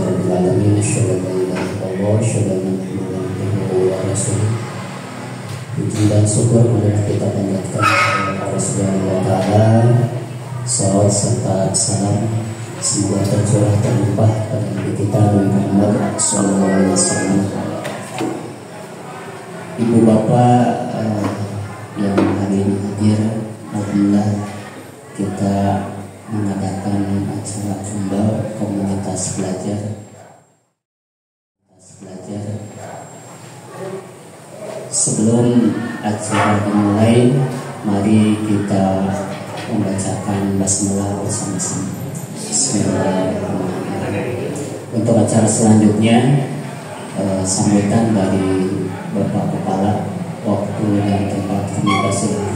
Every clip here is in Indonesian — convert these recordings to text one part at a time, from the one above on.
rabbil alamin, asyhadu an la ilaha illallah, asyhadu anna Muhammadan abduhu wa rasuluh. Puji dan syukur marilah kita panjatkan kepada Allah Subhanahu wa taala. Salawat serta salam semoga tercurah terlimpah pada Nabi kita Muhammad sallallahu alaihi wasallam. Ibu bapak yang hari ini hadir, alhamdulillah kita mengadakan acara kembal komunitas belajar. Sebelum acara dimulai, mari kita membacakan basmalah bersama-sama. Bismillahirrahmanirrahim. Untuk acara selanjutnya, sambutan dari Bapak Kepala, waktu dan tempat kami persilakan.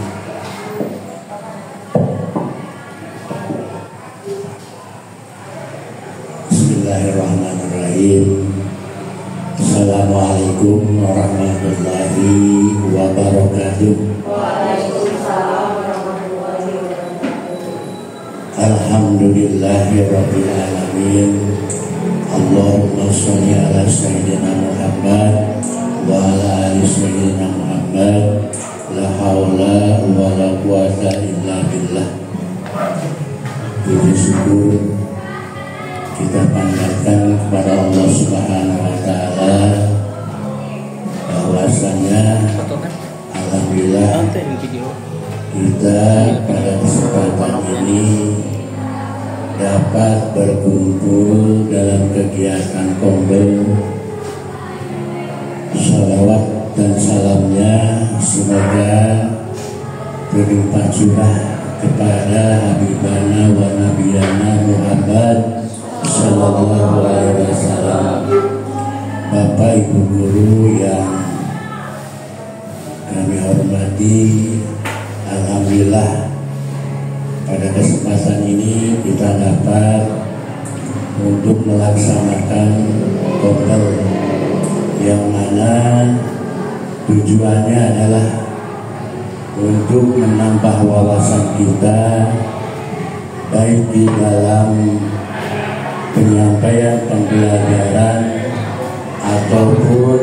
Bismillahirrahmanirrahim. Assalamualaikum warahmatullahi wabarakatuh. Waalaikumsalam warahmatullahi wabarakatuh. Alhamdulillahirabbil alamin. Allahumma sholli ala sayyidina Muhammad wa ala ali sayyidina Muhammad. La haula wa la quwata illa billah. Puji syukur kita panjatkan kepada Allah Subhanahu wa taala bahwasanya alhamdulillah kita pada kesempatan ini dapat berkumpul dalam kegiatan kombel. Salawat dan salamnya semoga berlimpah curah kepada Habibana wa Nabiyana Muhammad sallallahu alaihi wasallam. Bapak Ibu guru yang kami hormati, alhamdulillah pada kesempatan ini kita dapat untuk melaksanakan kombel yang mana tujuannya adalah untuk menambah wawasan kita baik di dalam penyampaian pembelajaran ataupun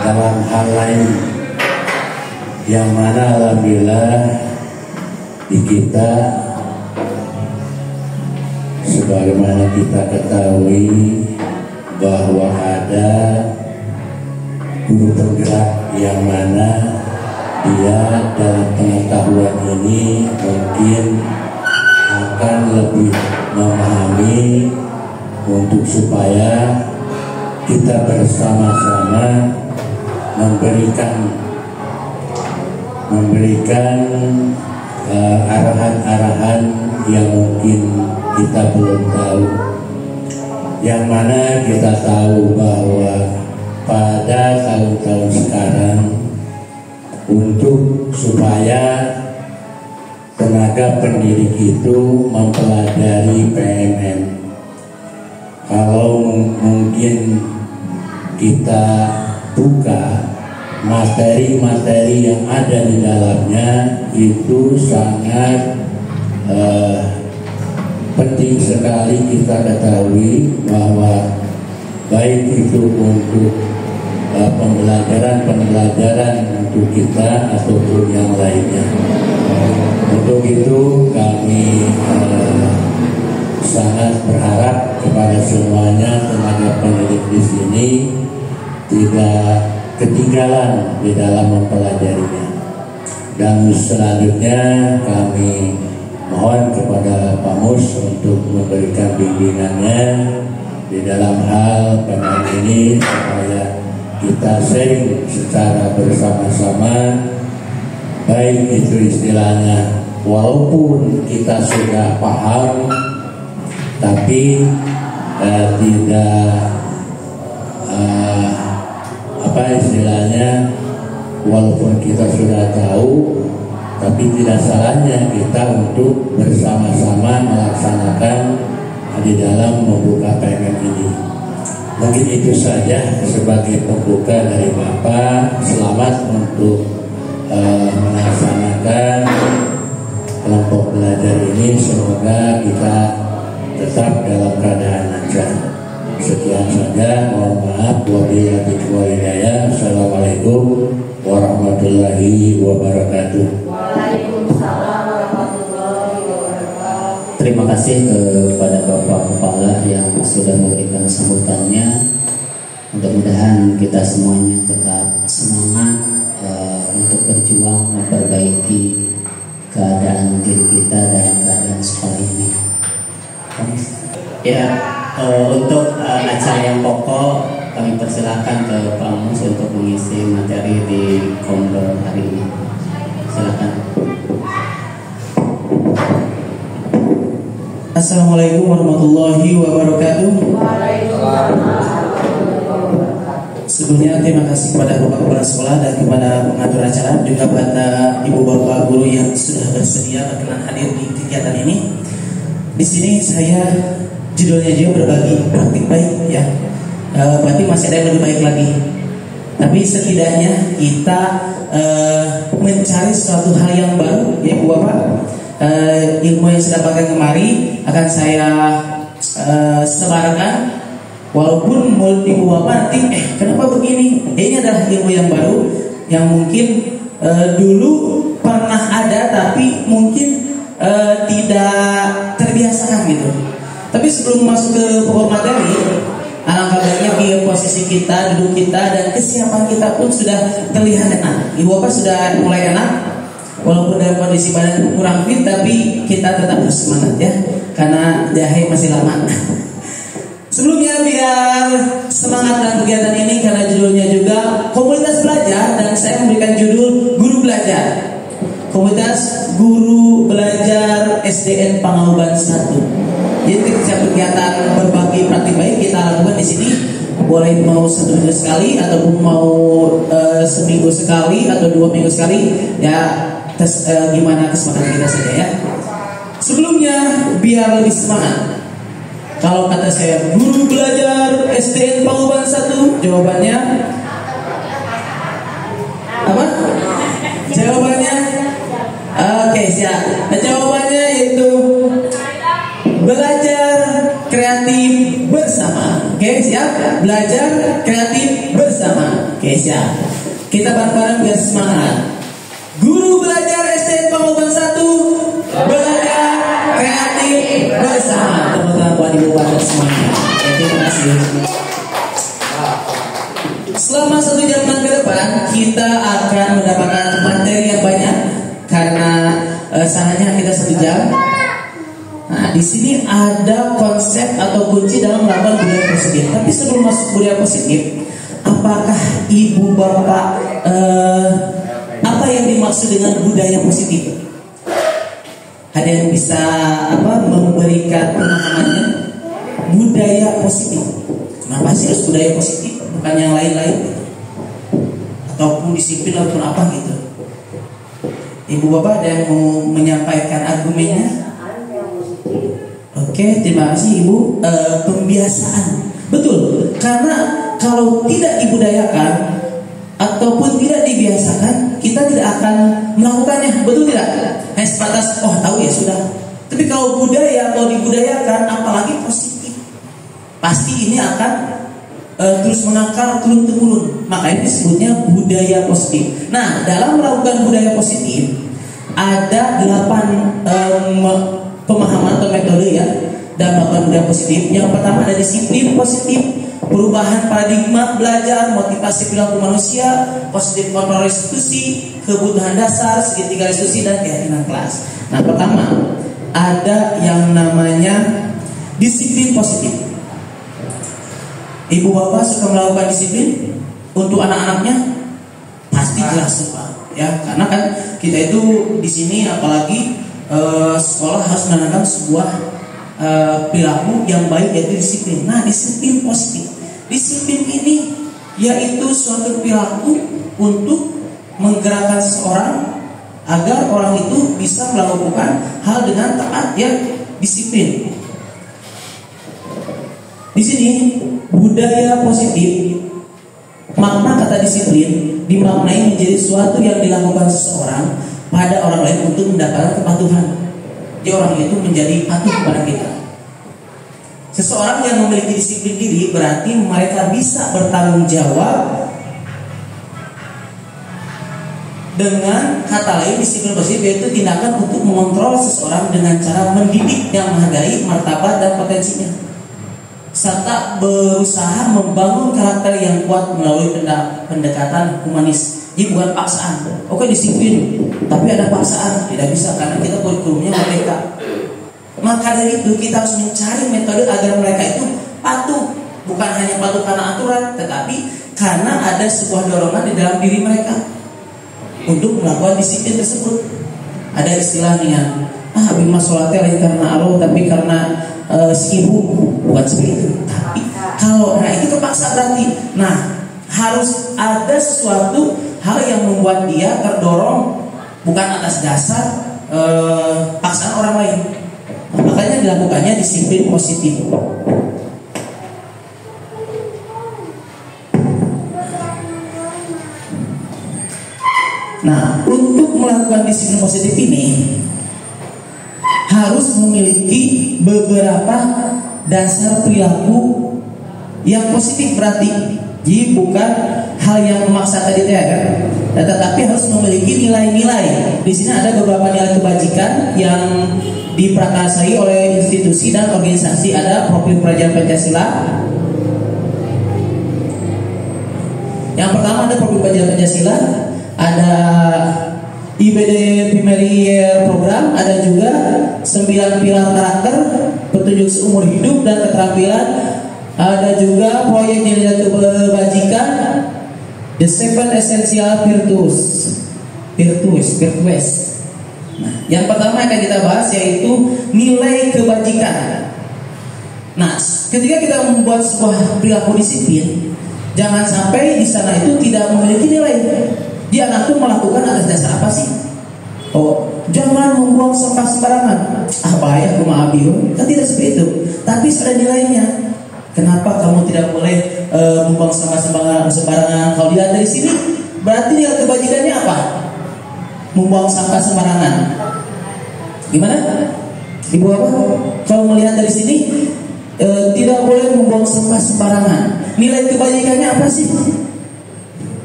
dalam hal lain, yang mana alhamdulillah di kita sebagaimana kita ketahui bahwa ada guru penggerak yang mana dia dalam pengetahuan ini mungkin akan lebih memahami untuk supaya kita bersama-sama memberikan arahan-arahan yang mungkin kita belum tahu, yang mana kita tahu bahwa pada tahun-tahun sekarang untuk supaya tenaga pendidik itu mempelajari PMN, kalau mungkin kita buka materi-materi yang ada di dalamnya itu sangat penting sekali kita ketahui bahwa baik itu untuk pembelajaran untuk kita ataupun yang lainnya. Untuk itu kami sangat berharap kepada semuanya tenaga pendidik di sini tidak ketinggalan di dalam mempelajarinya. Dan selanjutnya kami mohon kepada Pak Mus untuk memberikan bimbingannya di dalam hal PMN ini supaya kita sharing secara bersama-sama, baik itu istilahnya walaupun kita sudah paham tapi tidak walaupun kita sudah tahu tapi tidak salahnya kita untuk bersama-sama melaksanakan di dalam membuka PMN ini. Mungkin itu saja sebagai pembuka dari Bapak. Selamat untuk melaksanakan kelompok belajar ini. Semoga kita tetap dalam keadaan lancar. Sekian. sekian saja. Mohon maaf. Wabillahi taufiq wal hidayah. Assalamualaikum warahmatullahi wabarakatuh. Waalaikumsalam warahmatullahi wabarakatuh. Terima kasih kepada Bapak Kepala yang sudah memberikan sambutannya. Mudah-mudahan kita semuanya tetap semangat untuk berjuang memperbaiki keadaan diri kita dalam keadaan sekolah ini. Ya, untuk acara yang pokok kami persilakan ke Pak Mus untuk mengisi materi di Komdor hari ini. Silakan. Assalamualaikum warahmatullahi wabarakatuh. Sebelumnya terima kasih kepada Bapak Kepala Sekolah dan kepada pengatur acara, juga pada Ibu Bapak guru yang sudah bersedia berkenan hadir di kegiatan ini. Di sini saya judulnya juga berbagi praktik baik, ya. Berarti masih ada yang lebih baik lagi. Tapi setidaknya kita mencari suatu hal yang baru, ya Ibu Bapak. Ilmu yang saya dapatkan kemari akan saya sebarkan. Walaupun mulut Ibu Bapak nanti kenapa begini? Ini adalah ilmu yang baru yang mungkin dulu pernah ada tapi mungkin tidak terbiasakan gitu. Tapi sebelum masuk ke pokok materi, alangkah baiknya biar posisi kita, duduk kita, dan kesiapan kita pun sudah terlihat enak. Ibu Bapak sudah mulai enak, walaupun dalam kondisi badan kurang fit, tapi kita tetap bersemangat ya, karena jahe masih lama. Sebelumnya biar semangat dalam kegiatan ini, karena judulnya juga komunitas belajar, dan saya memberikan judul Guru Belajar. Komunitas Guru Belajar SDN Pangauban 1. Jadi kegiatan berbagi praktik baik kita lakukan di sini. Boleh mau 1 minggu sekali ataupun mau seminggu sekali atau 2 minggu sekali, ya gimana kesempatan kita saja ya. Sebelumnya biar lebih semangat, kalau kata saya Guru Belajar SDN Pangauban 1, jawabannya apa? Jawabannya oke, siap. Nah, jawabannya yaitu belajar kreatif bersama. Oke, siap. Belajar kreatif bersama. Oke, siap. Kita bareng-bareng biar semangat. Guru Belajar SDN Pangauban 1, belajar kreatif bersama. Teman-teman buat Ibu Bapak semuanya. Terima kasih. Selama 1 jam ke depan kita akan mendapatkan materi yang banyak karena sarannya kita 1 jam. Nah, di sini ada konsep atau kunci dalam melakukan budaya positif. Tapi sebelum masuk budaya positif, apakah Ibu Bapak apa yang dimaksud dengan budaya positif? Ada yang bisa memberikan pemahamannya? Budaya positif. Kenapa sih harus budaya positif? Bukan yang lain-lain gitu. Ataupun disiplin ataupun apa gitu. Ibu Bapak ada yang mau menyampaikan argumennya? Oke, terima kasih Ibu. Pembiasaan. Betul. Karena kalau tidak dibudayakan ataupun tidak dibiasakan, kita tidak akan melakukannya. Betul tidak? Hanya sebatas tahu ya sudah. Tapi kalau budaya atau dibudayakan, apalagi positif, pasti ini akan terus mengakar turun-temurun. Makanya disebutnya budaya positif. Nah, dalam melakukan budaya positif ada 8 pemahaman atau metode ya dalam melakukan budaya positif. Yang pertama ada disiplin positif, perubahan paradigma belajar, motivasi perilaku manusia, positif kontrol restitusi, kebutuhan dasar, segitiga restitusi, dan keyakinan kelas. Nah, pertama ada yang namanya disiplin positif. Ibu Bapak suka melakukan disiplin untuk anak-anaknya? Pasti jelas suka, ya. Karena kan kita itu di sini apalagi sekolah harus menanamkan sebuah perilaku yang baik, yaitu disiplin. Nah, disiplin positif. Disiplin ini yaitu suatu perilaku untuk menggerakkan seseorang agar orang itu bisa melakukan hal dengan taat, ya, disiplin. Di sini budaya positif, makna kata disiplin dimaknai menjadi suatu yang dilakukan seseorang pada orang lain untuk mendapatkan kepatuhan. Jadi orang itu menjadi patuh kepada kita. Seseorang yang memiliki disiplin diri berarti mereka bisa bertanggung jawab. Dengan kata lain, disiplin positif yaitu tindakan untuk mengontrol seseorang dengan cara mendidik yang menghargai martabat dan potensinya, serta berusaha membangun karakter yang kuat melalui pendekatan humanis. Jadi bukan paksaan. Oke, disiplin, tapi ada paksaan tidak bisa karena kita kurikulumnya merdeka. Maka dari itu kita harus mencari metode agar mereka itu patuh, bukan hanya patuh karena aturan, tetapi karena ada sebuah dorongan di dalam diri mereka untuk melakukan disiplin tersebut. Ada istilahnya, bima sholatnya lain karena Allah tapi karena sibuk, bukan seperti itu. Tapi kalau itu kepaksa berarti. Nah, harus ada sesuatu hal yang membuat dia terdorong, bukan atas dasar paksaan orang lain. Nah, makanya dilakukannya disiplin positif. Nah, untuk melakukan disiplin positif ini harus memiliki beberapa dasar perilaku yang positif berarti. Jadi bukan hal yang memaksa tadi ya kan, tetapi harus memiliki nilai-nilai. Di sini ada beberapa nilai kebajikan yang diprakarsai oleh institusi dan organisasi. Ada profil pelajaran Pancasila. Yang pertama ada profil pelajaran Pancasila, ada IBD Primary Program, ada juga 9 pilar karakter, petunjuk seumur hidup dan keterampilan, ada juga proyek nilai kebajikan, The Seven Essential Virtues. Nah, yang pertama akan kita bahas yaitu nilai kebajikan. Nah, ketika kita membuat sebuah perilaku disiplin, jangan sampai di sana itu tidak memiliki nilai. Dia anak itu melakukan atas dasar apa sih? Oh, jangan membuang sampah sembarangan. Bahaya rumah Abiul. Kan tidak seperti itu. Tapi ada nilainya. Kenapa kamu tidak boleh membuang sampah sembarangan? Kalau dilihat dari sini, berarti nilai kebajikannya apa? Membuang sampah sembarangan. Gimana? Ibu apa? Kalau melihat dari sini, tidak boleh membuang sampah sembarangan. Nilai kebajikannya apa sih?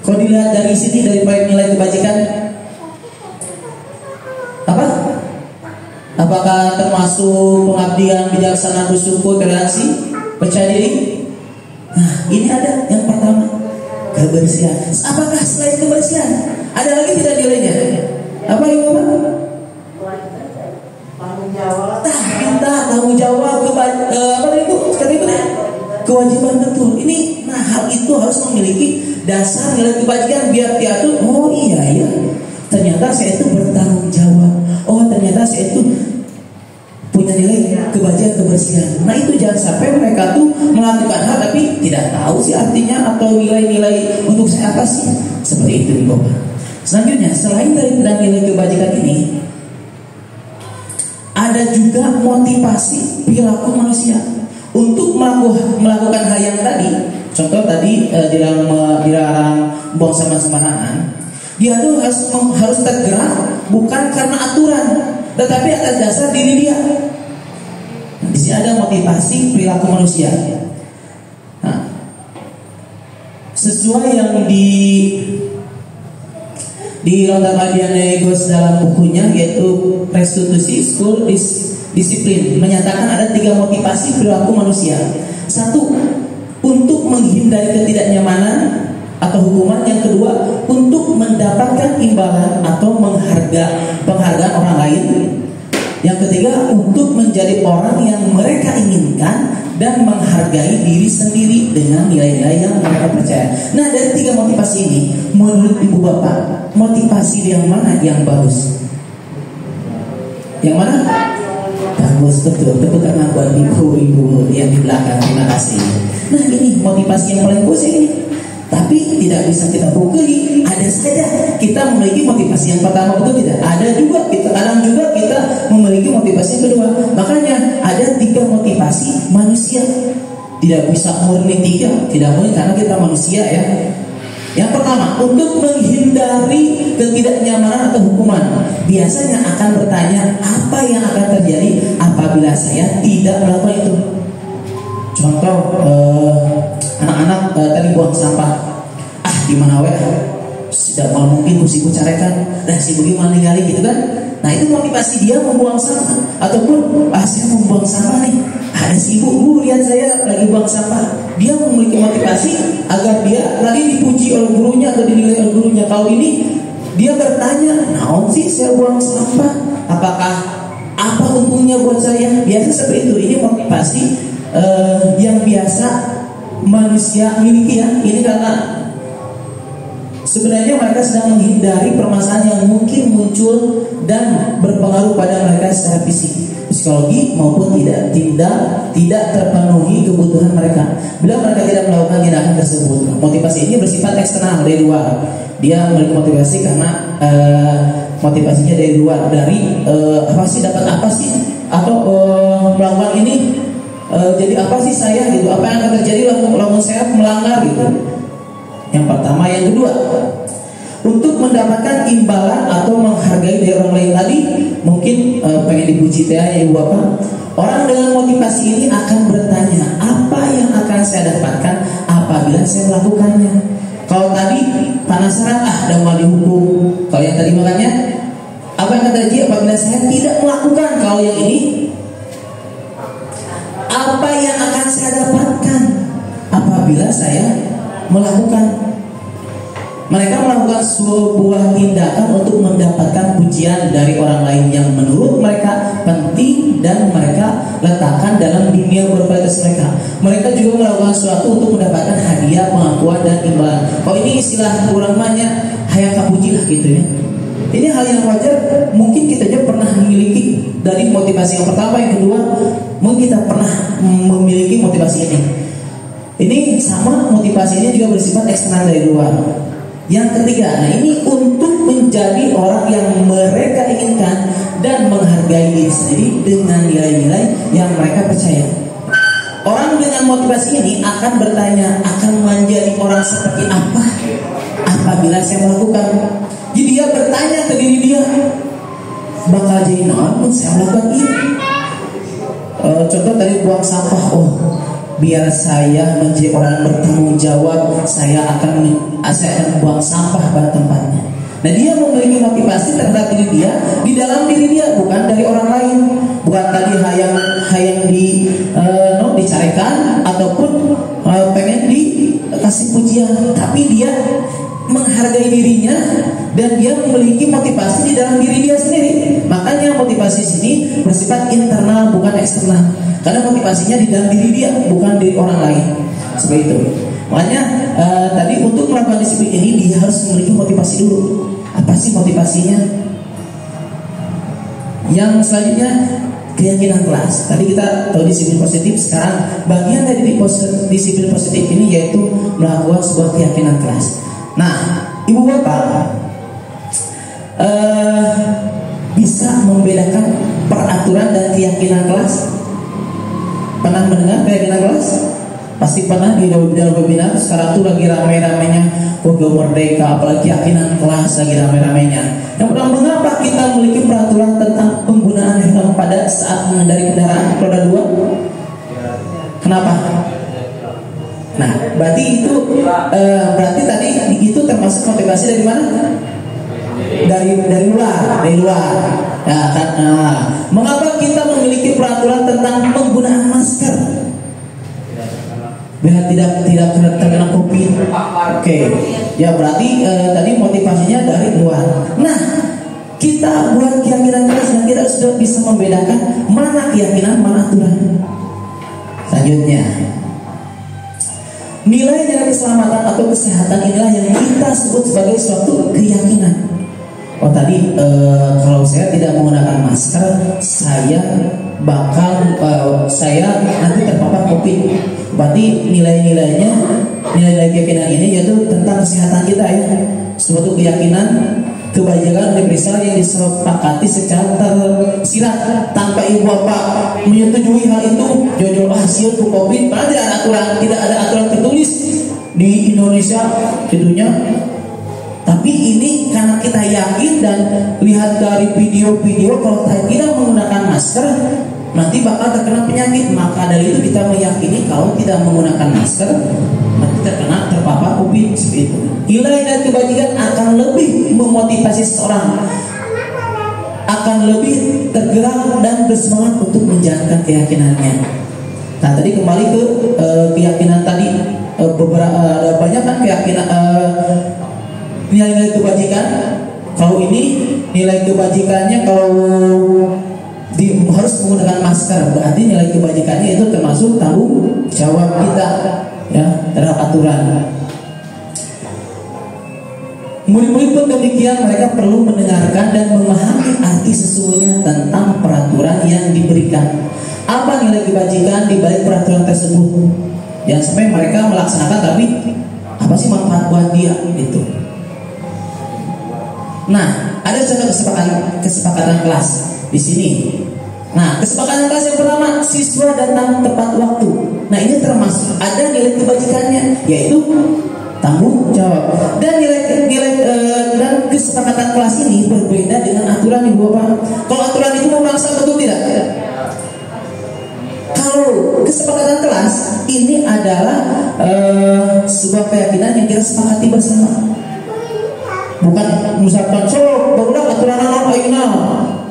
Kalau dilihat dari sini, dari proyek nilai kebajikan, apa? Apakah termasuk pengabdian, bijaksana, bersyukur, toleransi, percaya diri? Nah, ini ada yang pertama, kebersihan. Apakah selain kebersihan ada lagi tidak nilainya? Apa ibu? Tanggung jawab. Tanggung jawab apa itu? Kata ibu kewajiban betul. Ini, nah hal itu harus memiliki dasar nilai kebajikan biar dia tuh, oh iya ya, ternyata saya itu bertanggung jawab. Oh ternyata saya itu punya nilai kebajikan, kebersihan. Nah itu jangan sampai mereka tuh melakukan hal tapi tidak tahu sih artinya atau nilai-nilai untuk saya apa sih. Seperti itu nih Bapak. Selanjutnya, selain dari nilai kebajikan ini, ada juga motivasi perilaku manusia untuk melakukan hal yang tadi. Contoh tadi dilarang buang sampah sembarangan. Dia tuh harus tergerak bukan karena aturan, tetapi atas dasar diri dia. Nah, di sini ada motivasi perilaku manusia. Nah, sesuai yang dilontarkan Dianegos dalam bukunya yaitu Restitusi School Disiplin menyatakan ada 3 motivasi perilaku manusia. 1, untuk menghindari ketidaknyamanan atau hukuman. Yang kedua, untuk mendapatkan imbalan atau penghargaan orang lain. Yang ketiga, untuk menjadi orang yang mereka inginkan dan menghargai diri sendiri dengan nilai-nilai yang mereka percaya. Nah, dari 3 motivasi ini, menurut ibu bapak, motivasi yang mana yang bagus? Yang mana? Bagus, betul. Tepuk tangan buat ibu-ibu yang di belakang. Terima kasih. Nah, ini motivasi yang paling bagus ini. Tapi tidak bisa kita pukuli. Ada saja kita memiliki motivasi yang pertama, betul tidak? Ada juga kadang juga kita memiliki motivasi yang kedua. Makanya ada 3 motivasi manusia. Tidak bisa murni 3, tidak murni karena kita manusia ya. Yang pertama, untuk menghindari ketidaknyamanan atau hukuman. Biasanya akan bertanya, apa yang akan terjadi apabila saya tidak melakukan itu? contoh anak-anak tadi buang sampah, di mana tidak mau mungkin ibu carekan dan si ibu meninggali gitu kan. Nah itu motivasi dia membuang sampah, ataupun saya membuang sampah nih, ada si ibu lihat saya lagi buang sampah. Dia memiliki motivasi agar dia tadi dipuji oleh gurunya atau dinilai oleh gurunya. Kalau ini dia bertanya, naon sih saya buang sampah, apakah apa untungnya buat saya? Biasa seperti itu. Ini motivasi yang biasa manusia miliki ya. Ini karena sebenarnya mereka sedang menghindari permasalahan yang mungkin muncul dan berpengaruh pada mereka secara fisik, psikologi maupun tidak terpenuhi kebutuhan mereka. Bila mereka tidak melakukan tindakan tersebut, motivasi ini bersifat eksternal dari luar. Dia memiliki motivasi karena motivasinya dari luar, dari apa sih, dapat apa sih, atau melakukan ini jadi apa sih saya gitu, apa yang akan terjadi lamun saya melanggar gitu. Yang pertama. Yang kedua, untuk mendapatkan imbalan atau menghargai dari orang lain tadi, mungkin pengen dipuji ya ibu bapak. Orang dengan motivasi ini akan bertanya, apa yang akan saya dapatkan apabila saya melakukannya. Kalau tadi penasaran, dan mau dihukum. Kalau yang tadi makanya, apa yang akan terjadi apabila saya tidak melakukan. Kalau yang ini, apa yang akan saya dapatkan apabila saya melakukan. Mereka melakukan sebuah tindakan untuk mendapatkan pujian dari orang lain yang menurut mereka penting dan mereka letakkan dalam dunia berbatas mereka. Mereka juga melakukan sesuatu untuk mendapatkan hadiah, pengakuan dan imbalan. Kalau ini istilah kurang banyak, hayang kapuji lah gitu ya. Ini hal yang wajar, mungkin kita juga pernah memiliki dari motivasi yang pertama, yang kedua, mungkin kita pernah memiliki motivasi ini. Ini sama, motivasinya juga bersifat eksternal dari luar. Yang ketiga, nah ini untuk menjadi orang yang mereka inginkan dan menghargai diri sendiri dengan nilai-nilai yang mereka percaya. Orang dengan motivasi ini akan bertanya, akan menjadi orang seperti apa apabila saya melakukan. Jadi dia bertanya ke diri dia, bakal jadi naon saya melakukan ini. Contoh tadi buang sampah, biar saya menjadi orang bertanggung jawab, saya akan buang sampah pada tempatnya. Nah dia memiliki motivasi terhadap diri dia, di dalam diri dia, bukan dari orang lain. Bukan tadi hayang dicarikan ataupun pengen dikasih pujian, tapi dia menghargai dirinya dan dia memiliki motivasi di dalam diri dia sendiri. Makanya motivasi sini bersifat internal bukan eksternal. Karena motivasinya di dalam diri dia, bukan dari orang lain. Seperti itu. Makanya tadi untuk melakukan disiplin ini dia harus memiliki motivasi dulu. Apa sih motivasinya? Yang selanjutnya, keyakinan kelas. Tadi kita tahu disiplin positif. Sekarang bagian dari disiplin positif ini yaitu melakukan sebuah keyakinan kelas. Nah, ibu bapak bisa membedakan peraturan dan keyakinan kelas. Pernah mendengar keyakinan kelas? Pasti pernah di dalam webinar. Sekarang tuh lagi ramai-ramainya Kode Merdeka, apalagi keyakinan kelas lagi ramai-ramainya. Yang pertama, mengapa kita memiliki peraturan tentang penggunaan helm pada saat mengendarai kendaraan roda 2? Kenapa? Nah, berarti itu berarti tadi itu termasuk motivasi dari mana? Dari luar. Ya, kan? Mengapa kita memiliki peraturan tentang penggunaan masker? Biar tidak terkena COVID. Oke. Ya berarti tadi motivasinya dari luar. Nah, kita buat keyakinan kelas dan kita sudah bisa membedakan mana keyakinan, mana aturan. Selanjutnya, nilai dari keselamatan atau kesehatan inilah yang kita sebut sebagai suatu keyakinan. Tadi kalau saya tidak menggunakan masker, saya nanti terpapar COVID. Berarti nilai keyakinan ini yaitu tentang kesehatan kita ya. Suatu keyakinan, kebajikan universal yang disepakati secara tersirat tanpa ibu bapak menyetujui hal itu. Jujur hasil COVID, karena tidak ada aturan tertulis di Indonesia gitunya. Tapi ini karena kita yakin dan lihat dari video-video kalau tidak menggunakan masker nanti bakal terkena penyakit. Maka dari itu kita meyakini kalau tidak menggunakan masker nanti terpapar COVID seperti itu. Nilai dan kebajikan akan lebih memotivasi seseorang, akan lebih tergerak dan bersemangat untuk menjalankan keyakinannya. Nah tadi kembali ke keyakinan tadi, beberapa banyak kan keyakinan nilai-nilai kebajikan. Kalau ini nilai kebajikannya kalau harus menggunakan masker, berarti nilai kebajikannya itu termasuk tanggung jawab kita ya terhadap aturan. Murid-murid pun demikian, mereka perlu mendengarkan dan memahami arti sesungguhnya tentang peraturan yang diberikan. Apa nilai kebajikan di balik peraturan tersebut? Yang sampai mereka melaksanakan tapi apa sih manfaat buat dia itu? Nah, ada satu kesepakatan kelas di sini. Nah, kesepakatan kelas yang pertama, siswa datang tepat waktu. Nah, ini termasuk ada nilai kebajikannya, yaitu tanggung jawab. Dan dan kesepakatan kelas ini berbeda dengan aturan di bawah. Kalau aturan itu memaksa, betul tidak? Kalau kesepakatan kelas ini adalah sebuah keyakinan yang kita sepakati bersama. Bukan misalkan barulah aturan anak aina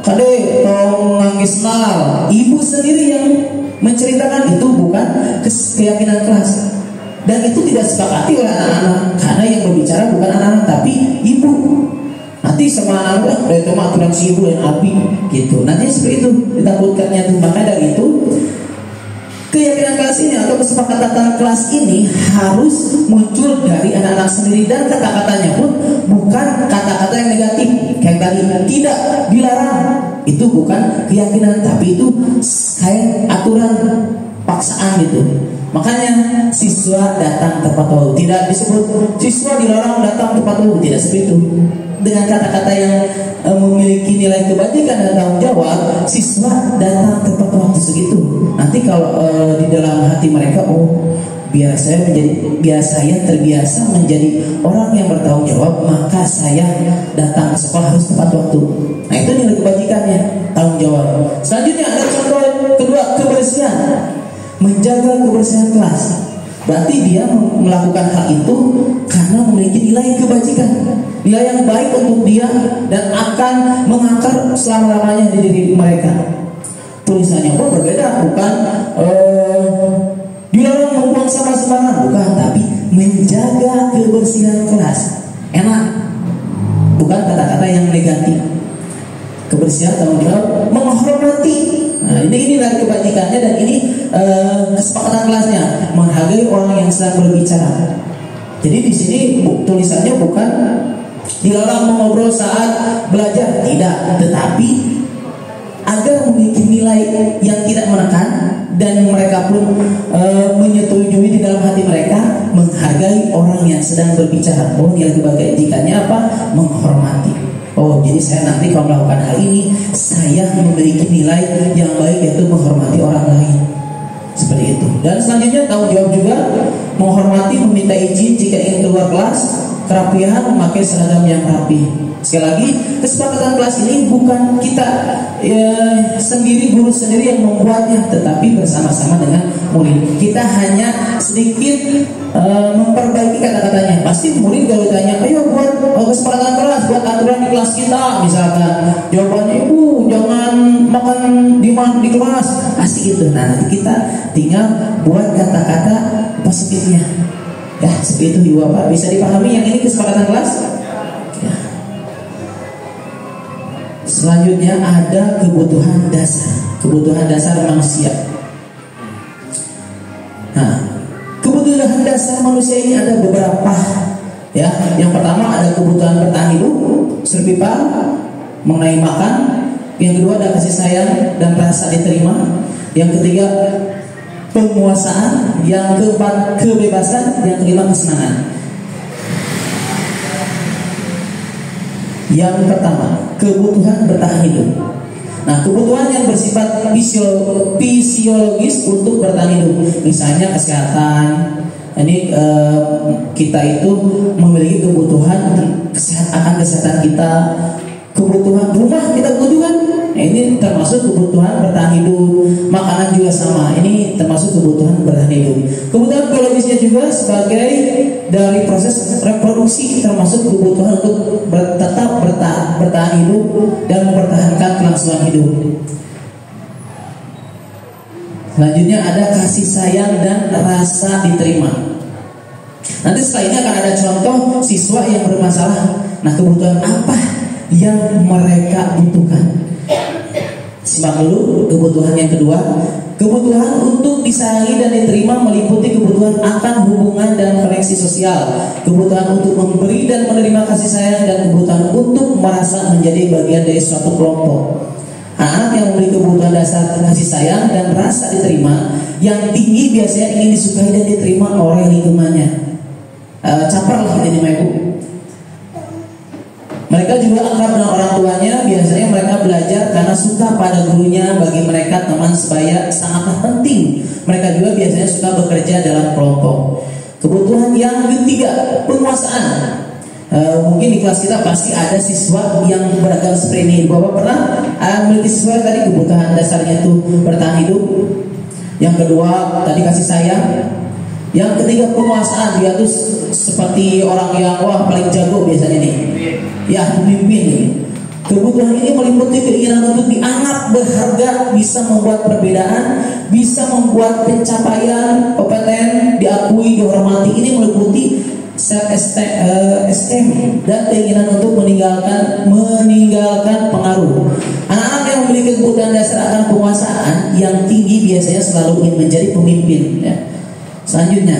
kade tong nanggisnal. Ibu sendiri yang menceritakan itu, bukan keyakinan kelas. Dan itu tidak sepakati oleh anak-anak, karena yang berbicara bukan anak-anak tapi ibu. Nanti sama anak-anak itu aturan si ibu yang api gitu. Nanti seperti itu ditakutkannya tuh. Maka dari itu keyakinan kelas ini atau kesepakatan kelas ini harus muncul dari anak-anak sendiri, dan kata-katanya pun bukan kata-kata yang negatif kayak tadi, tidak dilarang. Itu bukan keyakinan tapi itu kayak aturan paksaan gitu. Makanya siswa datang tepat waktu, tidak disebut siswa dilarang datang tepat waktu, tidak seperti itu. Dengan kata-kata yang memiliki nilai kebajikan dan tanggung jawab, siswa datang tepat waktu segitu. Nanti kalau di dalam hati mereka, oh biar saya terbiasa menjadi orang yang bertanggung jawab, maka saya datang ke sekolah harus tepat waktu. Nah itu nilai kebajikannya, tanggung jawab. Selanjutnya ada contoh kedua, kebersihan. Menjaga kebersihan kelas, berarti dia melakukan hal itu karena memiliki nilai kebajikan, nilai yang baik untuk dia dan akan mengakar selama-lamanya di diri mereka. Tulisannya pun berbeda, bukan dilarang membuang sampah sembarangan, bukan, tapi menjaga kebersihan kelas. Enak, bukan kata-kata yang negatif. Kebersihan, tanggung jawab, menghormati. Nah, ini dari kebajikannya, dan ini kesepakatan kelasnya, menghargai orang yang sedang berbicara. Jadi di sini tulisannya bukan dilarang mengobrol saat belajar, tidak, tetapi agar memiliki nilai yang tidak menekan dan mereka pun menyetujui di dalam hati mereka menghargai orang yang sedang berbicara. Oh, nilai kebajikannya apa? Menghormati. Oh, jadi saya nanti kalau melakukan hal ini, saya memiliki nilai yang baik, yaitu menghormati orang lain. Seperti itu. Dan selanjutnya tanggung jawab juga, menghormati, meminta izin jika ingin keluar kelas, kerapihan, memakai seragam yang rapi. Sekali lagi, kesepakatan kelas ini bukan kita sendiri, guru sendiri yang membuatnya, tetapi bersama-sama dengan murid. Kita hanya sedikit memperbaiki kata-katanya. Pasti murid kalau tanya, ayo buat kesepakatan kelas, buat aturan di kelas kita, misalkan jawabannya, ibu jangan makan di kelas, pasti itu. Nah nanti kita tinggal buat kata-kata positifnya. Ya seperti itu Ibu Bapak, bisa dipahami yang ini kesepakatan kelas. Ya. Selanjutnya ada kebutuhan dasar manusia. Nah, kebutuhan dasar manusia ini ada beberapa. Ya, yang pertama ada kebutuhan bertahan hidup, survival, mengenai makan. Yang kedua ada kasih sayang dan rasa diterima. Yang ketiga penguasaan. Yang keempat kebebasan. Yang kelima kesenangan. Yang pertama kebutuhan bertahan hidup. Nah, kebutuhan yang bersifat fisiologis untuk bertahan hidup, misalnya kesehatan. Ini kita itu memiliki kebutuhan akan kesehatan kita. Kebutuhan rumah kita butuhkan, ini termasuk kebutuhan bertahan hidup. Makanan juga sama, ini termasuk kebutuhan bertahan hidup. Kebutuhan biologisnya juga sebagai dari proses reproduksi, termasuk kebutuhan untuk tetap bertahan hidup dan mempertahankan kelangsungan hidup. Selanjutnya ada kasih sayang dan rasa diterima. Nanti setelah ini akan ada contoh siswa yang bermasalah. Nah, kebutuhan apa yang mereka butuhkan? Simak dulu kebutuhan yang kedua. Kebutuhan untuk disayangi dan diterima meliputi kebutuhan akan hubungan dan koneksi sosial, kebutuhan untuk memberi dan menerima kasih sayang, dan kebutuhan untuk merasa menjadi bagian dari suatu kelompok. Anak yang memiliki kebutuhan dasar kasih sayang dan rasa diterima yang tinggi biasanya ingin disukai dan diterima oleh lingkungannya. Caper lah ini ibu. Mereka juga akrab dengan orang tuanya. Biasanya mereka belajar karena suka pada gurunya. Bagi mereka teman sebaya sangatlah penting. Mereka juga biasanya suka bekerja dalam kelompok. Kebutuhan yang ketiga, penguasaan. Mungkin di kelas kita pasti ada siswa yang beragam seperti ini. Bapak pernah memiliki siswa tadi kebutuhan dasarnya itu bertahan hidup. Yang kedua tadi kasih sayang. Yang ketiga penguasaan. Dia tuh seperti orang yang paling jago biasanya nih. Ya, pemimpin. Kebutuhan ini meliputi keinginan untuk dianggap berharga, bisa membuat perbedaan, bisa membuat pencapaian, kompeten, diakui, dihormati. Ini meliputi self-esteem dan keinginan untuk meninggalkan pengaruh. Anak-anak yang memiliki kebutuhan dasar akan penguasaan yang tinggi biasanya selalu ingin menjadi pemimpin. Ya. Selanjutnya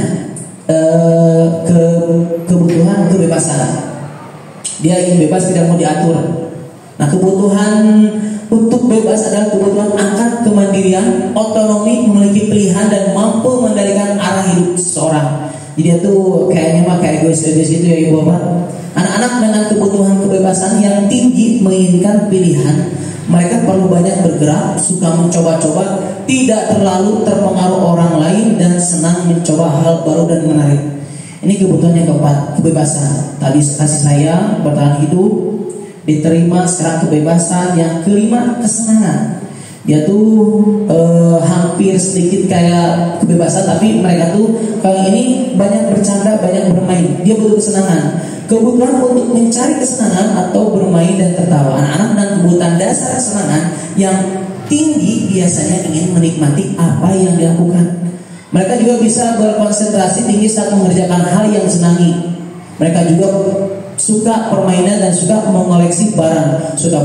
kebutuhan kebebasan. Dia ingin bebas, tidak mau diatur. Nah, kebutuhan untuk bebas adalah kebutuhan akan kemandirian, otonomi, memiliki pilihan dan mampu mengendalikan arah hidup seseorang. Jadi dia tuh kayaknya kayak egois-egois itu ya ibu bapak. Anak-anak dengan kebutuhan kebebasan yang tinggi menginginkan pilihan. Mereka perlu banyak bergerak, suka mencoba-coba, tidak terlalu terpengaruh orang lain, dan senang mencoba hal baru dan menarik. Ini kebutuhan yang keempat, kebebasan. Tadi kasih sayang, bertahan hidup, diterima. Sekarang kebebasan. Yang kelima, kesenangan. Dia tuh hampir sedikit kayak kebebasan, tapi mereka tuh kali ini banyak bercanda, banyak bermain. Dia butuh kesenangan. Kebutuhan untuk mencari kesenangan atau bermain dan tertawa. Anak-anak dengan kebutuhan dasar kesenangan yang tinggi biasanya ingin menikmati apa yang dilakukan. Mereka juga bisa berkonsentrasi tinggi saat mengerjakan hal yang disenangi. Mereka juga suka permainan dan suka mengoleksi barang, suka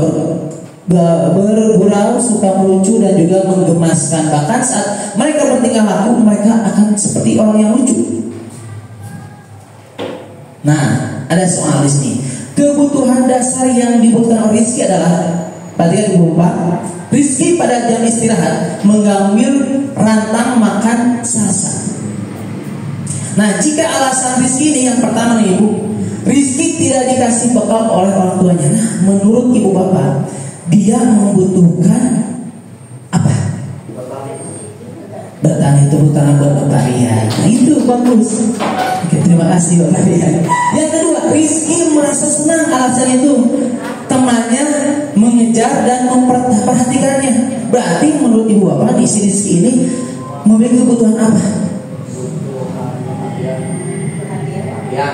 bergurau, suka melucu dan juga menggemaskan. Bahkan saat mereka bertingkah laku, mereka akan seperti orang yang lucu. Nah, ada soal di sini. Kebutuhan dasar yang dibutuhkan oleh Rizky adalah, perhatikan ibu bapak, Rizky pada jam istirahat mengambil rantang makan salsa. Nah, jika alasan Rizky ini yang pertama nih ibu, Rizky tidak dikasih bekal oleh orang tuanya. Nah, menurut ibu bapak, dia membutuhkan apa? Bertani, tepuk tangan buat Bapak Rian. Nah, itu bagus. Oke, terima kasih Bapak Rian. Yang kedua, Rizky merasa senang alasan itu. Temannya mengejar dan memperhatikannya. Berarti menurut ibu bapak di sini Rizky ini memiliki kebutuhan apa?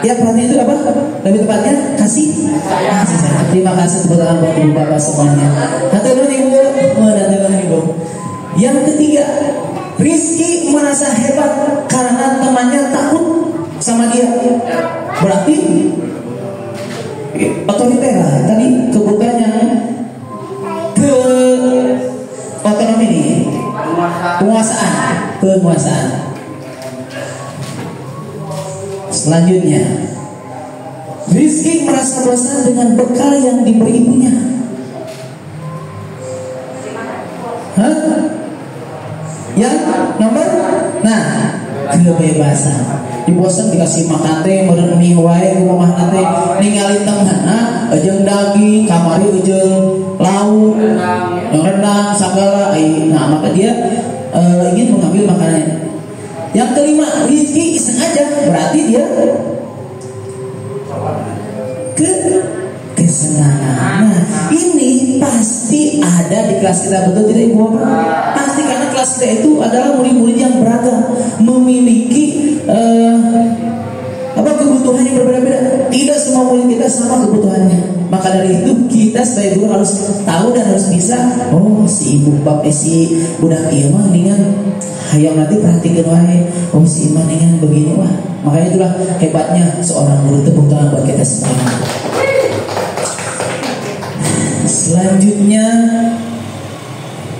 Ya, perhatian itu apa? Lebih tepatnya kasih sayang. Terima kasih tepuk tangan buat ibu bapak semuanya. Hatur nuhun ibu, hatur ibu. Yang ketiga, Rizky merasa hebat karena temannya takut sama dia. Berarti otoriter. Tadi kebutuhan yang ke otonomi ini, penguasaan. Selanjutnya, Rizky merasa bosan dengan bekal yang diberi ibunya. Yang nomor, kebebasan. Dibosan dikasih makan teh, meureun mie wae rumah teh, ningali temanna jeung daging, kamari jeung lauk, rendang, sagala. Nah, maka dia ingin mengambil makanannya. Yang kelima, Rizky iseng aja, berarti dia kesenangan. Nah, ini pasti ada di di kelas kita, betul tidak Ibu Bapak? Pasti, karena kelas kita itu adalah murid-murid yang beragam, memiliki kebutuhan yang berbeda-beda. Tidak semua murid kita sama kebutuhannya. Maka dari itu kita sebagai guru harus tahu dan harus bisa, oh si ibu bapak si budak ieu mah ningan hayang nanti perhatikan wae. Oh si iman ningan begini wah. Makanya itulah hebatnya seorang guru. Tepuk tangan buat kita semua. Selanjutnya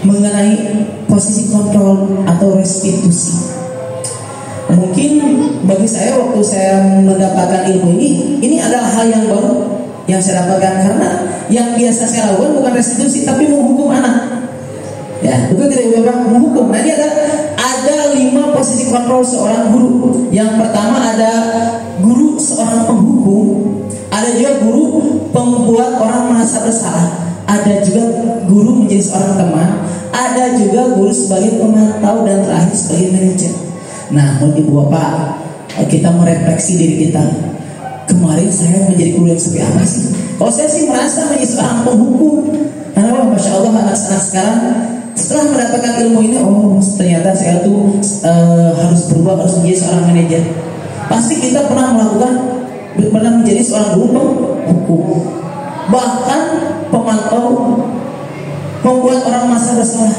mengenai posisi kontrol atau restitusi. Mungkin bagi saya waktu saya mendapatkan ilmu ini adalah hal yang baru yang saya dapatkan, karena yang biasa saya lakukan bukan restitusi tapi menghukum anak. Ya, betul tidak Bapak? Menghukum. Nah, ini ada 5 posisi kontrol seorang guru. Yang pertama ada guru seorang penghukum, ada juga guru pembuat orang merasa bersalah, ada juga guru menjadi seorang teman, ada juga guru sebagai pemantau, dan terakhir sebagai manajer. Nah, Ibu Bapak, kita merefleksi diri kita. Kemarin saya menjadi guru yang seperti apa sih? Kalau saya sih merasa menjadi seorang penghukum. Karena Masya Allah anak-anak sekarang setelah mendapatkan ilmu ini, oh ternyata saya tuh harus berubah, harus menjadi seorang manajer. Pasti kita pernah menjadi seorang guru penghukum, bahkan pemantau, membuat orang merasa bersalah.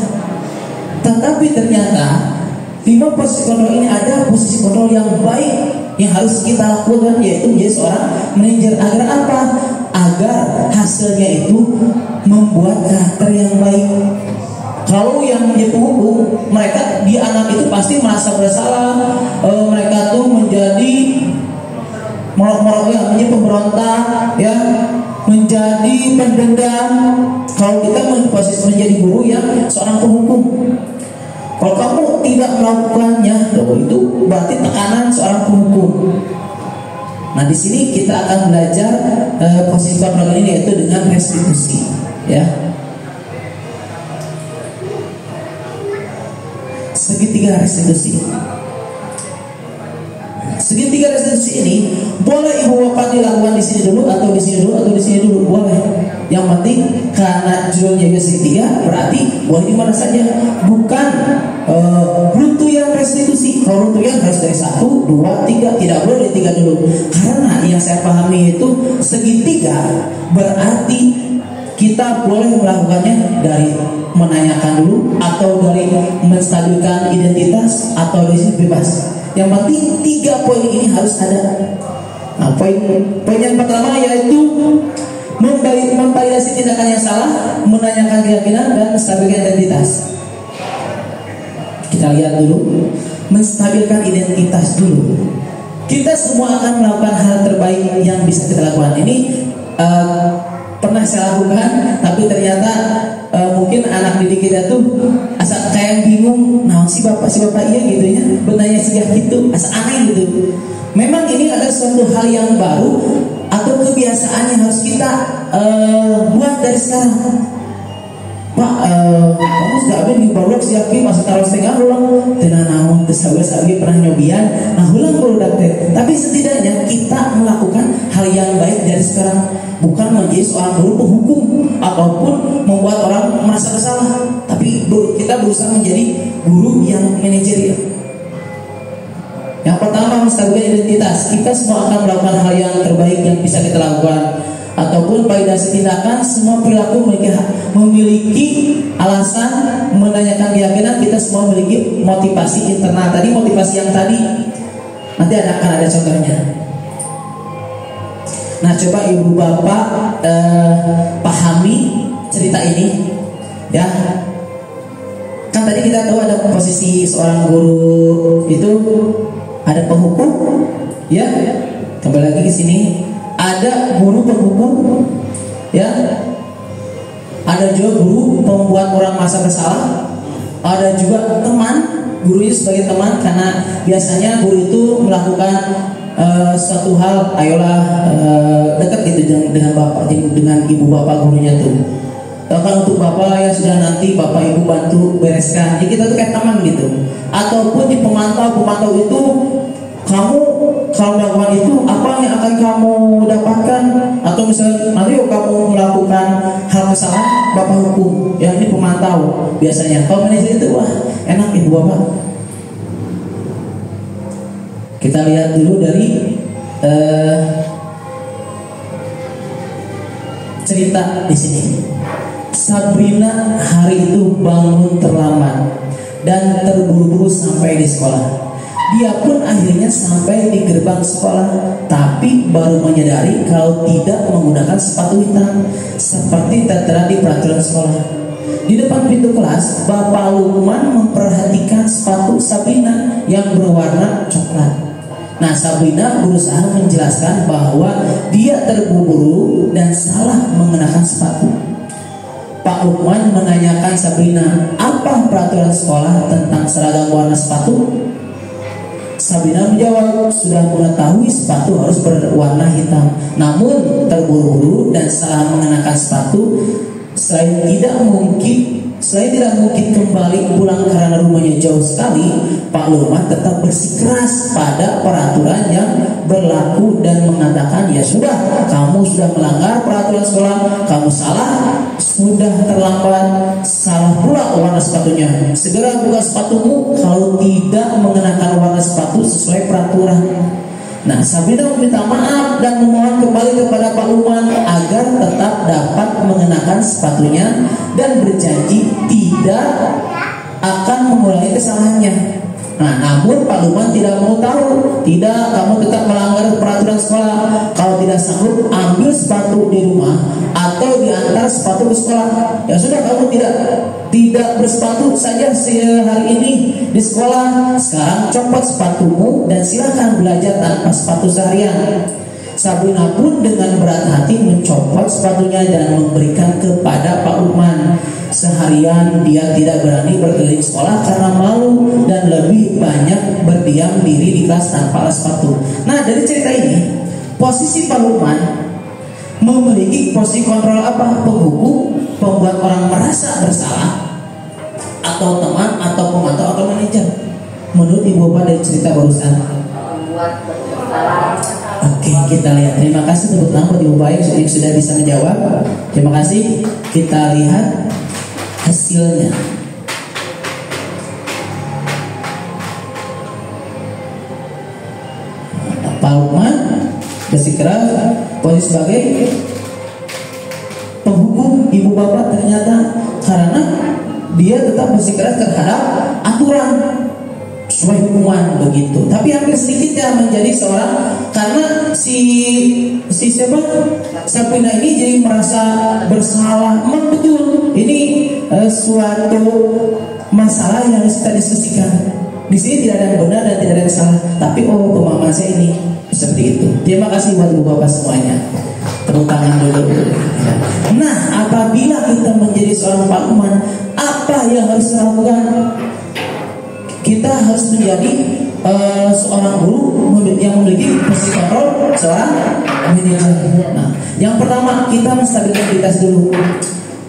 Tetapi ternyata 5 posisi kontrol ini ada posisi kontrol yang baik yang harus kita lakukan, yaitu menjadi seorang manajer. Agar apa? Agar hasilnya itu membuat karakter yang baik. Kalau yang menjadi penghukum, mereka di anak itu pasti merasa bersalah. Mereka tuh menjadi morok-morok ya, menjadi pemberontak ya, menjadi pendendam. Kalau kita posisi menjadi guru yang seorang penghukum, kalau kamu tidak melakukannya, itu berarti tekanan seorang penghukum. Nah, di sini kita akan belajar posisi kontrol ini, yaitu dengan restitusi, ya. Segitiga restitusi. Segitiga restitusi ini boleh Ibu Bapak dilakukan di sini dulu, atau di sini dulu, atau di sini dulu, boleh. Yang penting karena judulnya juga segitiga, berarti boleh di mana saja. Bukan runtuyan restitusi. Kalau runtuyan harus dari 1, 2, 3, tidak boleh dari 3 dulu. Karena yang saya pahami itu segitiga berarti kita boleh melakukannya dari menanyakan dulu, atau dari menstabilkan identitas, atau dari bebas. Yang penting 3 poin ini harus ada. Nah, poin yang pertama yaitu memvalidasi tindakan yang salah, menanyakan keyakinan, dan menstabilkan identitas. Kita lihat dulu, menstabilkan identitas dulu. Kita semua akan melakukan hal terbaik yang bisa kita lakukan. Ini pernah saya lakukan, tapi ternyata mungkin anak didik kita tuh asal kayak bingung, nah si bapak iya gitu ya, benarnya sih gitu, asal aneh gitu. Memang ini adalah suatu hal yang baru atau kebiasaan yang harus kita buat dari sekarang. Pak, kamu sudah ada di bawah siapin masa taruh setengah ulang, tenang namun tersabut-sabut pernah nyobian, nah ulang baru dapet. Tapi setidaknya kita melakukan hal yang baik dari sekarang, bukan menjadi seorang guru penghukum ataupun membuat orang merasa bersalah. Tapi kita berusaha menjadi guru yang manajerial. Yang pertama, menstabilkan identitas. Kita semua akan melakukan hal yang terbaik yang bisa kita lakukan, ataupun validasi tindakan. Semua perilaku memiliki alasan, menanyakan keyakinan. Kita semua memiliki motivasi internal. Tadi motivasi yang tadi nanti akan ada contohnya. Nah, coba Ibu Bapak pahami cerita ini, ya. Kan tadi kita tahu ada posisi seorang guru itu ada penghukum, ya. Kembali lagi ke sini. Ada guru penghukum, ya. Ada juga guru pembuat orang merasa bersalah. Ada juga teman, guru itu sebagai teman, karena biasanya guru itu melakukan suatu hal, ayolah dekat gitu dengan bapak, dengan ibu bapak gurunya tuh. Kalau untuk bapak ya sudah, nanti bapak ibu bantu bereskan. Jadi kita tuh kayak teman gitu. Ataupun di pemantau itu, kamu kalau melakukan itu apa yang akan kamu dapatkan, atau misalnya nanti kamu melakukan hal kesalahan, bapak hukum. Ya, ini pemantau memantau biasanya. Kalau manajer itu wah enak ibu bapak. Kita lihat dulu dari cerita di sini. Sabrina hari itu bangun terlambat dan terburu-buru sampai di sekolah. Dia pun akhirnya sampai di gerbang sekolah, tapi baru menyadari kalau tidak menggunakan sepatu hitam seperti tertera di peraturan sekolah. Di depan pintu kelas, Bapak Lukman memperhatikan sepatu Sabrina yang berwarna coklat. Nah, Sabrina berusaha menjelaskan bahwa dia terburu-buru dan salah mengenakan sepatu. Pak Lukman menanyakan Sabrina, apa peraturan sekolah tentang seragam warna sepatu? Sabrina menjawab, sudah mengetahui sepatu harus berwarna hitam, namun terburu-buru dan salah mengenakan sepatu. Selain tidak mungkin kembali pulang karena rumahnya jauh sekali, Pak Lukman tetap bersikeras pada peraturan yang berlaku dan mengatakan, ya sudah, kamu sudah melanggar peraturan sekolah, kamu salah, sudah terlambat, salah pula warna sepatunya. Segera buka sepatumu kalau tidak mengenakan warna sepatu sesuai peraturan. Nah, Sabrina meminta maaf dan memohon kembali kepada Pak Lukman agar tetap dapat mengenakan sepatunya dan berjanji tidak akan mengulangi kesalahannya. Nah, namun Pak Lukman tidak mau tahu. Tidak, kamu tetap melanggar peraturan sekolah. Kalau tidak sanggup, ambil sepatu di rumah atau diantar sepatu ke sekolah. Ya sudah, kamu tidak bersepatu saja hari ini di sekolah. Sekarang copot sepatumu dan silakan belajar tanpa sepatu seharian. Sabrina pun dengan berat hati mencopot sepatunya dan memberikan kepada Pak Lukman. Seharian dia tidak berani berkeliling sekolah karena malu dan lebih banyak berdiam diri di kelas tanpa alas sepatu. Nah, dari cerita ini, posisi Pak Lukman memiliki posisi kontrol apa? Penghukum, pembuat orang merasa bersalah, atau teman, atau pemantau, atau manajer. Menurut ibu bapak dari cerita barusan. Oke, kita lihat. Terima kasih tepuk tangan buat ibu bapak yang sudah bisa menjawab. Terima kasih. Kita lihat hasilnya. Pak Lukman bersikeras posisi sebagai penghukum ibu bapak ternyata karena dia tetap bersikeras terhadap aturan sesuai hukuman begitu. Tapi hampir sedikit ya menjadi seorang, karena si siapa Sabrina ini jadi merasa bersalah. Memang betul ini suatu masalah yang harus kita diskusikan. Di sini tidak ada yang benar dan tidak ada yang salah, tapi pemahaman saya ini seperti itu. Terima kasih buat ibu bapak semuanya. Tepuk tangan dulu. Nah, apabila kita menjadi seorang Pak Lukman, apa yang harus kita lakukan? Kita harus menjadi seorang guru yang memiliki posisi kontrol seorang manajer. Nah, yang pertama kita menstabilkan diri dulu.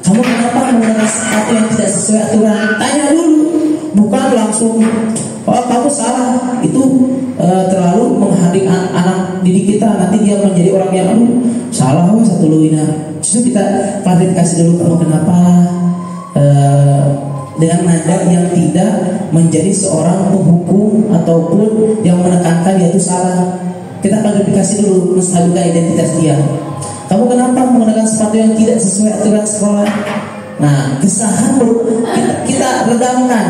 Kamu kenapa menggunakan sepatu yang tidak sesuai aturan? Tanya dulu, bukan langsung kamu salah. Itu terlalu menghadik anak didik kita. Nanti dia menjadi orang yang salah satu luina. Justru kita klarifikasi dulu, kamu kenapa dengan nada yang tidak menjadi seorang penghukum ataupun yang menekankan dia itu salah. Kita klarifikasi dulu, menstabilkan identitas dia. Kamu kenapa menggunakan sepatu yang tidak sesuai aturan sekolah? Nah, kesalahan kita redamkan.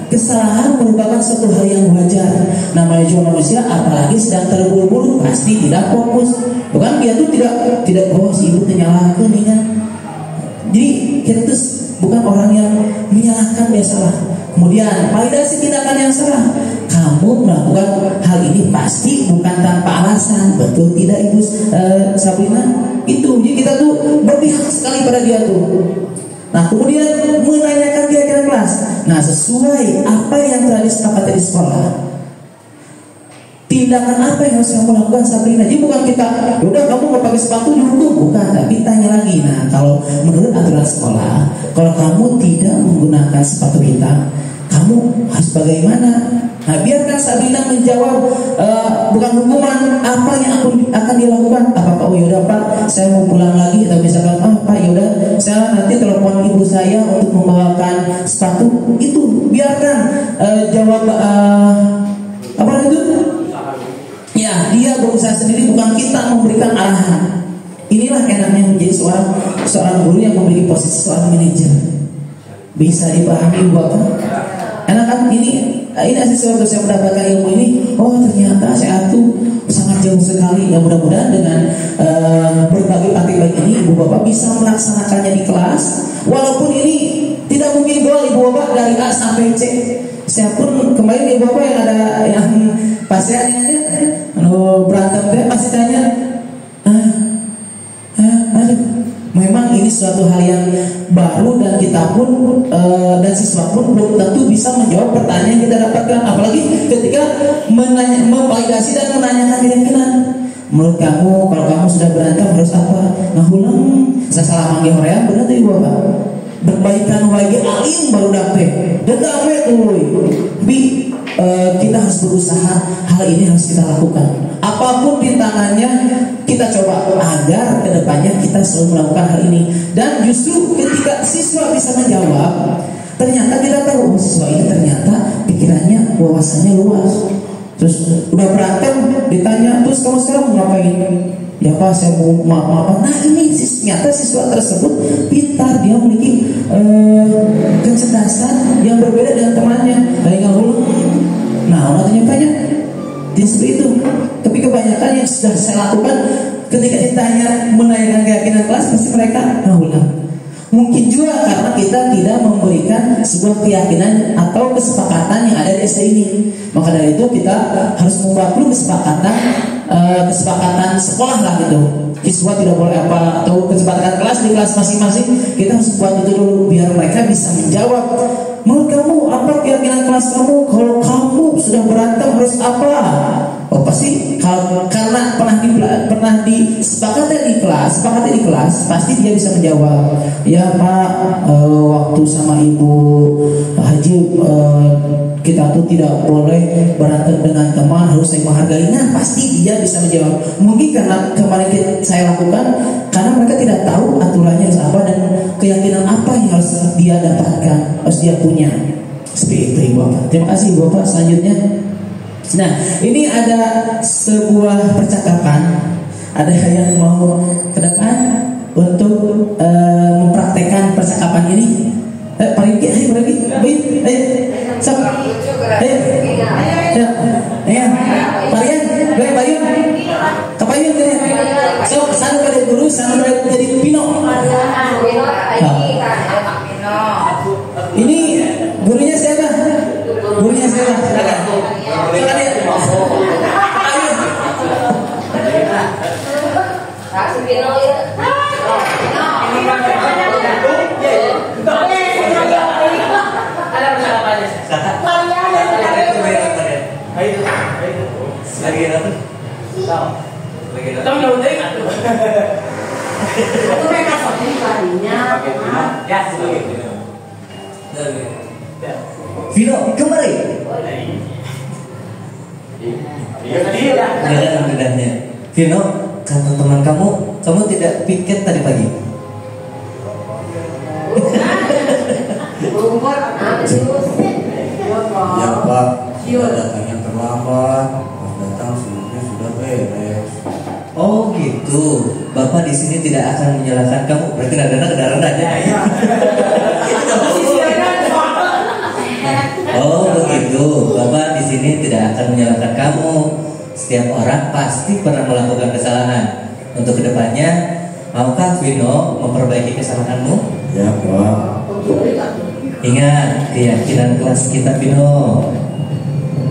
Kesalahan merupakan suatu hal yang wajar. Namanya juga manusia, apalagi sedang terburu-buru, pasti tidak fokus. Bukan dia tuh tidak si ibu menyalahkan ini. Jadi kita tuh bukan orang yang menyalahkan dia salah. Kemudian validasi tindakan yang salah. Kamu melakukan hal ini pasti bukan tanpa alasan. Betul tidak Ibu Sabrina? Itu. Jadi kita tuh berpihak sekali pada dia tuh. Nah, kemudian menanyakan kira-kira kelas. Nah, sesuai apa yang telah disepakati di sekolah, tindakan apa yang harus kamu lakukan Sabrina? Jadi bukan kita, udah kamu nggak pakai sepatu dulu, bukan. Tapi tanya lagi. Nah, kalau menurut aturan sekolah, kalau kamu tidak menggunakan sepatu hitam, kamu harus bagaimana? Nah, biarkan Sabrina menjawab, bukan hukuman, apa yang akan dilakukan. Apakah yaudah Pak, saya mau pulang lagi, atau misalkan Pak yaudah saya nanti telepon tolong ibu saya untuk membawakan sepatu, itu biarkan jawab apa itu? Ya, dia berusaha sendiri, bukan kita memberikan arahan. Inilah enaknya menjadi seorang guru yang memiliki posisi seorang manajer. Bisa dipahami Bapak? Enak kan? Ini sesuatu saya mendapatkan ilmu ini. Oh ternyata saya tuh sangat jauh sekali. Ya mudah-mudahan dengan berbagai praktik baik ini ibu bapak bisa melaksanakannya di kelas. Walaupun ini tidak mungkin goal ibu bapak dari A sampai C. Saya pun kemarin ibu bapak yang ada yang pasti nanya, berantem deh pasti tanya, memang ini suatu hal yang baru dan kita pun dan siswa pun belum tentu bisa menjawab pertanyaan yang kita dapatkan, apalagi ketika memvalidasi dan menanyakan keyakinan. Menurut kamu kalau kamu sudah berantem harus apa? Ngahulang saya salah manggil hoream benar tuh ibu bapak. Berbaikan lagi alim baru dapet dan dapet tuh. Tapi kita harus berusaha, hal ini harus kita lakukan. Apapun di tangannya kita coba agar kedepannya kita selalu melakukan hal ini. Dan justru ketika siswa bisa menjawab, ternyata kita tahu siswa ini ternyata pikirannya, wawasannya luas. Terus udah berantem ditanya, terus kamu sekarang mau ngapain? Ya Pak, saya mau maaf. Nah ini ternyata siswa tersebut pintar, dia memiliki kecerdasan yang berbeda dengan temannya. Dari ngahulu, nah orang tanya dia seperti itu. Tapi kebanyakan yang sudah saya lakukan ketika ditanya menanyakan keyakinan kelas, pasti mereka ngahulu. Mungkin juga karena kita tidak memberikan sebuah keyakinan atau kesepakatan yang ada di SD ini. Maka dari itu kita harus membuat kesepakatan sekolah lah gitu. Siswa tidak boleh apa atau kesepakatan kelas di kelas masing-masing. Kita harus buat itu dulu biar mereka bisa menjawab. Menurut kamu apa keyakinan kelas kamu? Kalau kamu sudah berantem harus apa? Oh pasti karena pernah disepakati di kelas, pasti dia bisa menjawab. Ya Pak, waktu sama Ibu Haji kita tuh tidak boleh berantem dengan teman, harus saling menghargai. Nah pasti dia bisa menjawab. Mungkin karena kemarin saya lakukan, karena mereka tidak tahu aturannya harus apa dan keyakinan apa yang harus dia dapatkan, harus dia punya. Seperti itu Ibu Bapak. Terima kasih Ibu Bapak. Selanjutnya, nah ini ada sebuah percakapan. Ada yang mau ke depan untuk mempraktekkan percakapan ini? Paling ayo sok, ayo, Parian, kapayun kalian. So, sana pada guru, sana pada jadi Pino. Ini gurunya siapa? Gurunya siapa? Silakan ya. Vino, kembali. Vino, kata teman kamu tidak piket tadi pagi. Ya Pak, datangnya terlambat. Pas datang semuanya sudah beres. Oh gitu. Bapak di sini tidak akan menyalahkan kamu. Berarti kendaraan aja. Oh begitu. Bapak di sini tidak akan menyalahkan kamu. Setiap orang pasti pernah melakukan kesalahan. Untuk kedepannya, maukah Vino memperbaiki kesalahanmu? Ya Pak. Ingat keyakinan kelas kita Vino.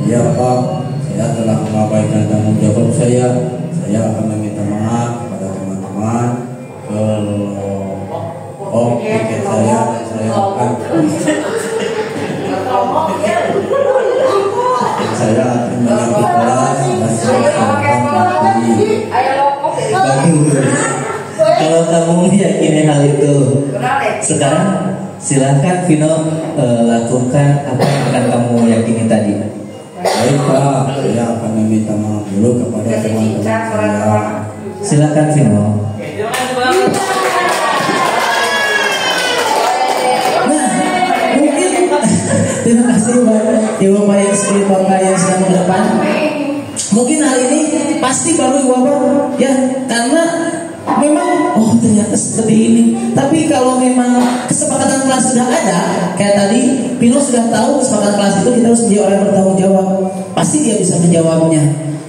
Ya Pak, saya telah mengabaikan tanggung jawab saya. Saya akan meminta maaf kepada teman-teman. Kalau tiket saya akan menyambut kelas dan saya akan Kalau kamu meyakini hal itu, sekarang silahkan Vino lakukan apa yang akan kamu yakini tadi. Baik Pak, saya akan meminta maaf dulu kepada teman-teman saya. Silakan Vino. Ibu Bapak yang seperti Bapak yang sedang ke depan. Mungkin hal ini pasti baru Ibu Bapak ya, karena memang ternyata seperti ini. Tapi kalau memang kesepakatan kelas sudah ada, kayak tadi Pino sudah tahu kesepakatan kelas itu kita harus menjadi orang yang bertanggung jawab. Pasti dia bisa menjawabnya.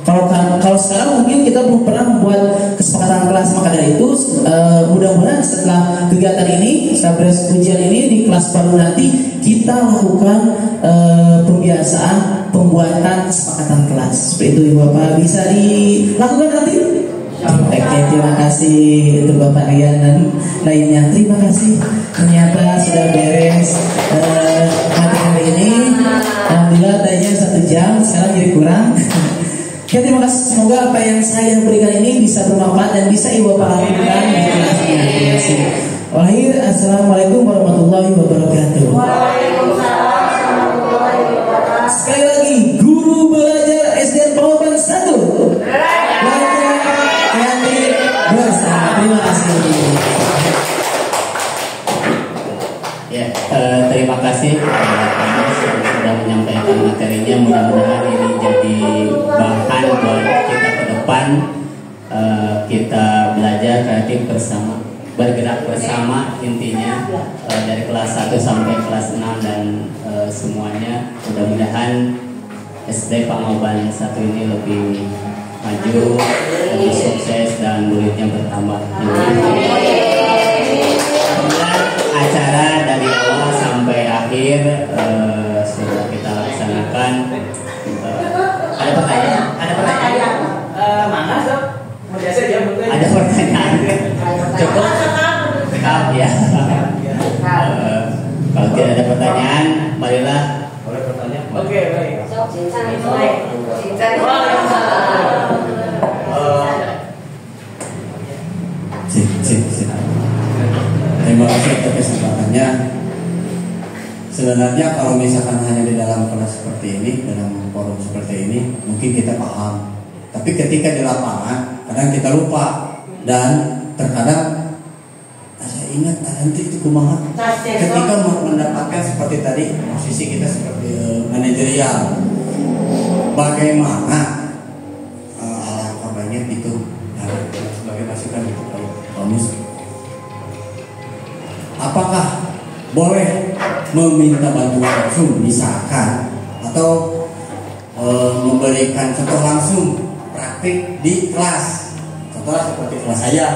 Kalau sekarang mungkin kita belum pernah membuat kesepakatan kelas, maka dari itu mudah-mudahan setelah kegiatan ini, setelah beres ujian ini di kelas baru nanti kita lakukan pembiasaan pembuatan kesepakatan kelas. Seperti itu Ibu Bapak, bisa dilakukan nanti. Oke, terima kasih untuk Bapak Rian dan lainnya. Terima kasih. Ternyata sudah beres materi ini. Alhamdulillah tadinya 1 jam, sekarang jadi kurang. Ya, terima kasih. Semoga apa yang saya berikan ini bisa bermanfaat dan bisa Ibu Bapak lakukan di kelasnya. Terima kasih. Wahir, assalamualaikum warahmatullahi wabarakatuh. Waalaikumsalam warahmatullahi wabarakatuh. Sekali lagi, guru belajar SDN Pengoban 1. Belajar kreatif bersama. Terima kasih. Ya, terima kasih sudah menyampaikan materinya. Mudah-mudahan ini jadi bahan buat kita ke depan. Kita belajar kreatif bersama, bergerak bersama, intinya dari kelas 1 sampai kelas 6 dan semuanya. Mudah-mudahan SD Pangoban 1 ini lebih maju, lebih sukses dan muridnya bertambah. Acara dari awal sampai akhir sudah kita laksanakan. Ada pertanyaan? Ada pertanyaan? Mana dok? Ada pertanyaan? Cukup? Cukup ya. Kalau tidak ada pertanyaan, marilah. Boleh bertanya? Oke, baik. Terima kasih atas kesempatannya. Sebenarnya kalau misalkan hanya di dalam kelas seperti ini, dalam forum seperti ini, mungkin kita paham. Tapi ketika di lapangan, kadang kita lupa dan terkadang saya ingat nanti itu kumaha. Ketika mendapatkan seperti tadi posisi kita seperti manajerial, bagaimana alangkah banyak itu sebagai masukan itu kamus. Apakah boleh meminta bantuan langsung misalkan atau memberikan contoh langsung praktik di kelas, contoh seperti kelas saya,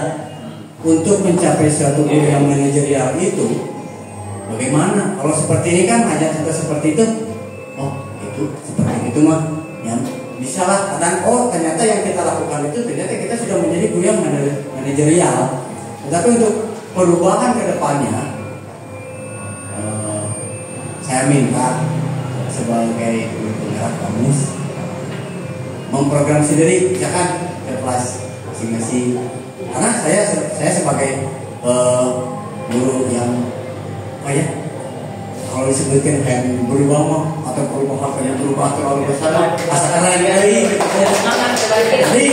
untuk mencapai suatu guru yang manajerial itu bagaimana? Kalau seperti ini kan ada contoh seperti itu, itu seperti itu mah yang bisa lah. Kadang ternyata yang kita lakukan itu ternyata kita sudah menjadi guru yang manajerial. Tetapi untuk perubahan ke depannya, saya minta sebagai penggerak kamus memprogram sendiri, jangan ke kelas masing-masing. Karena saya sebagai guru yang kalau disebutkan kayak berubah mah atau perubahan yang berubah terlalu besar, asalkan lagi. Jadi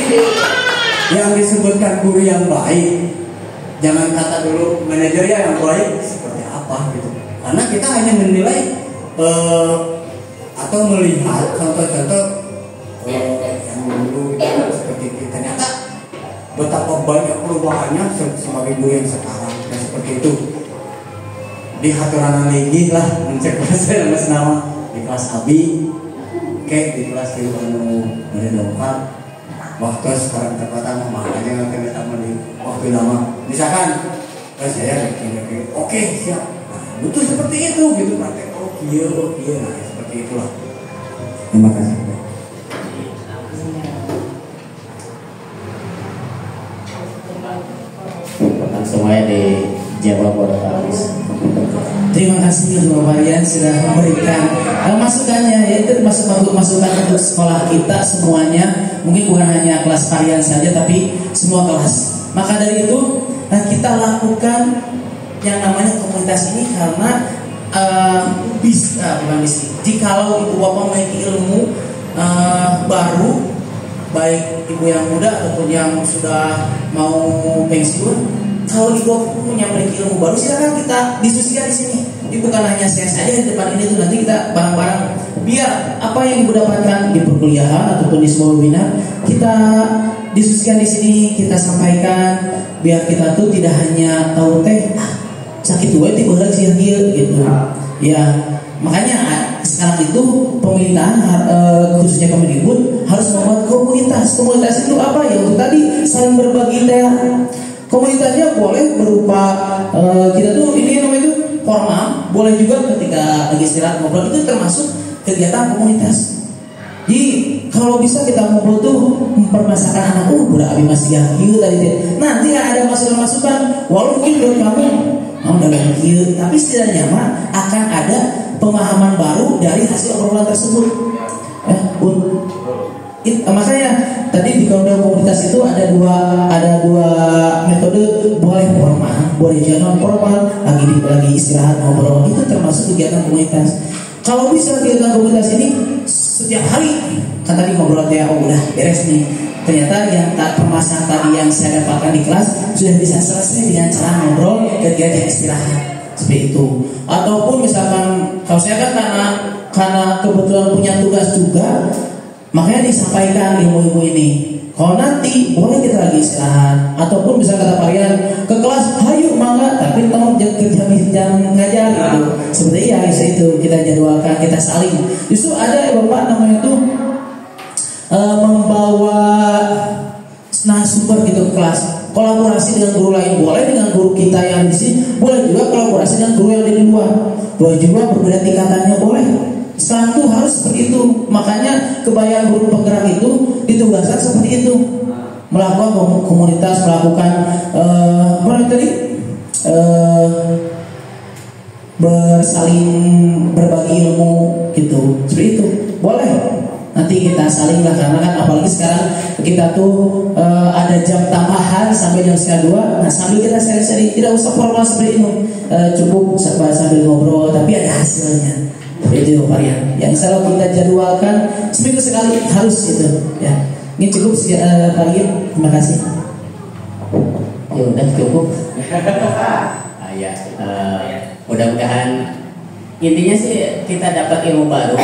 yang disebutkan guru yang baik, jangan kata dulu manajerial yang baik seperti apa gitu. Karena kita hanya menilai atau melihat contoh-contoh yang dulu seperti itu. Ternyata betapa banyak perubahannya sebagai guru yang sekarang dan seperti itu. Di haturan lagi lah mencek kelas mas nama di kelas Abi, di kelas di dari lengkap. Waktu sekarang terbatas makanya nanti kita di waktu lama. Misalkan saya oke siap. Betul seperti itu gitu praktek. Nah seperti itulah. Terima kasih. Semuanya dijawab oleh Pak Aris. Terima kasih Bapak Rian sudah memberikan masukannya, yaitu masukan untuk sekolah kita semuanya. Mungkin bukan hanya kelas varian saja, tapi semua kelas. Maka dari itu kita lakukan yang namanya komunitas ini karena jikalau ibu bapak memiliki ilmu baru, baik ibu yang muda ataupun yang sudah mau pensiun, kalau ibu bapak punya memiliki ilmu baru, silakan kita diskusikan di sini. Ibu Jadi bukan hanya saya saja di depan ini tuh, nanti kita bareng-bareng biar apa yang ibu dapatkan di perkuliahan ataupun di sebuah webinar kita diskusikan di sini, kita sampaikan biar kita tuh tidak hanya tahu teh sakit gue tiba lagi gitu. Ya makanya sekarang itu pemerintahan khususnya Kemendikbud harus membuat komunitas. Komunitas itu apa ya? Untuk tadi saling berbagi teh. Komunitasnya boleh berupa kita tuh ini namanya itu formal, boleh juga ketika lagi istirahat ngobrol, itu termasuk kegiatan komunitas. Jadi kalau bisa kita ngobrol tuh mempermasakan anak, budak abi masih yang tadi. Nanti ada masukan-masukan, walaupun mungkin buat kamu dalam kieu, tapi setidaknya mah akan ada pemahaman baru dari hasil obrolan tersebut. Makanya tadi di komunitas itu ada dua metode, boleh formal, boleh non formal, lagi istirahat ngobrol, itu termasuk kegiatan komunitas. Kalau bisa kegiatan komunitas ini setiap hari, kan tadi ngobrol ya, udah beres nih. Ternyata yang permasalahan tadi yang saya dapatkan di kelas sudah bisa selesai dengan cara ngobrol kegiatan istirahat seperti itu. Ataupun misalkan kalau saya kan karena kebetulan punya tugas juga, makanya disampaikan ilmu-ilmu ini. Kalau nanti boleh kita lagi istirahat, ataupun bisa kata Parian ke kelas, hayu mangga, tapi tolong jam ngajar gitu. Seperti ya itu kita jadwalkan, kita saling. Justru ada ya Bapak namanya itu membawa narasumber gitu ke kelas, kolaborasi dengan guru lain, boleh dengan guru kita yang di sini, boleh juga kolaborasi dengan guru yang di luar, boleh juga berbeda tingkatannya, boleh. Sekarang tuh harus seperti itu. Makanya kebayang guru penggerak itu ditugaskan seperti itu, melakukan komunitas, melakukan bersaling berbagi ilmu gitu, seperti itu boleh. Nanti kita saling lah, karena kan apalagi sekarang kita tuh ada jam tambahan sampai jam 2. Nah sambil kita seri-seri, tidak usah formal seperti itu, cukup sambil ngobrol tapi ada hasilnya. Itu varian yang selalu kita jadwalkan seminggu sekali harus itu ya. Ini cukup Pak. Terima kasih. Ya udah cukup. Ya, mudah-mudahan intinya sih kita dapat ilmu baru.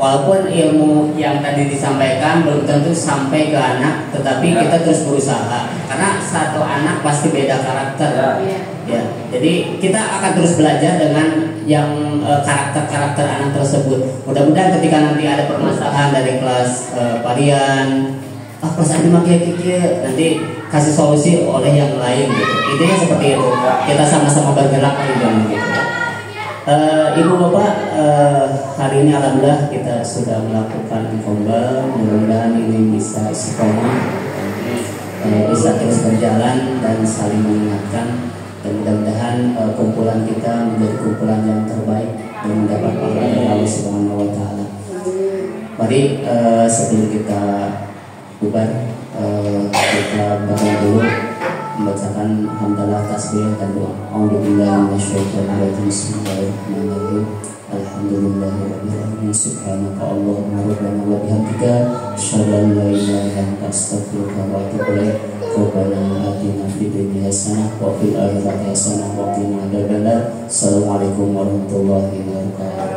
Walaupun ilmu yang tadi disampaikan belum tentu sampai ke anak, tetapi kita terus berusaha karena satu anak pasti beda karakter. Ya, jadi kita akan terus belajar dengan yang karakter-karakter anak tersebut. Mudah-mudahan ketika nanti ada permasalahan dari kelas Parian, kelas ini makin kikir, nanti kasih solusi oleh yang lain gitu. Intinya seperti itu. Kita sama-sama bergerak dengan gitu. Ibu Bapak, hari ini alhamdulillah kita sudah melakukan kombal. Mudah-mudahan ini bisa istiqomah, bisa terus berjalan dan saling mengingatkan. Dan mudah-mudahan kumpulan kita menjadi kumpulan yang terbaik dan mendapat pahala dari Allah Subhanahu wa Ta'ala. Mari sebelum kita bubar, kita berdoa dulu, membacakan hamdalah, tasbih dan doa. A'udzubillahi minasyaitonirrajim. Bismillahirrahmanirrahim. Alhamdulillahirabbil alamin. Subhanaka Allahumma rabbana wa bihamdika asyhadu an la ilaha illa anta astaghfiruka wa atubu ilaik. Rabbana atina fid dunya hasanah wa fil akhirati hasanah wa qina adzabannar. Assalamualaikum warahmatullahi wabarakatuh.